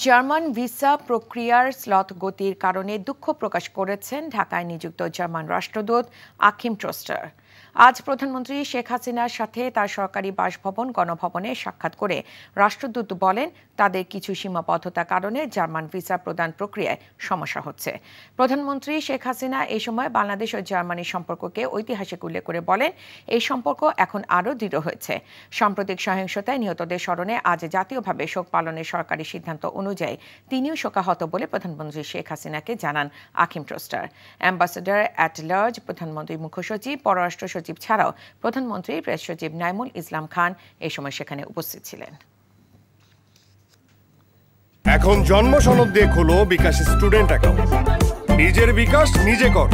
German visa প্রক্রিয়ার sloth গতির কারণে দুঃখ প্রকাশ করেছেন ঢাকায় নিযুক্ত জার্মান রাষ্ট্রদূত আকিম ট্রস্টার। আজ প্রধানমন্ত্রী শেখ হাসিনার সাথে তার সরকারি বাসভবন গণভবনে সাক্ষাৎ করে রাষ্ট্রদূত বলেন, তাদের কিছু সীমাবদ্ধতার কারণে জার্মান ভিসা প্রদান প্রক্রিয়ায় সমস্যা হচ্ছে। প্রধানমন্ত্রী শেখ হাসিনা এই সময় বাংলাদেশ ও জার্মানির সম্পর্ককে ঐতিহাসিক উল্লেখ করে বলেন, এই সম্পর্ক এখন আরও দৃঢ় হয়েছে। সাম্প্রতিক সহিংসতায় নিহতদের স্মরণে আজ জাতীয়ভাবে শোক পালনের সরকারি সিদ্ধান্ত অনুযায়ী তিনিও শোকাহত বলে প্রধানমন্ত্রী শেখ হাসিনাকে জানান আকিম ট্রস্টার। অ্যাম্বাসেডর অ্যাট লার্জ, প্রধানমন্ত্রীর মুখ্য সচিব, পররাষ্ট্র সচিব ছাড়াও প্রধানমন্ত্রী প্রেস সচিব নাইমুল ইসলাম খান এই সময় সেখানে উপস্থিত ছিলেন। এখন জন্ম সনদ দিয়ে খোলো বিকাশ স্টুডেন্ট অ্যাকাউন্ট। নিজের বিকাশ নিজে কর।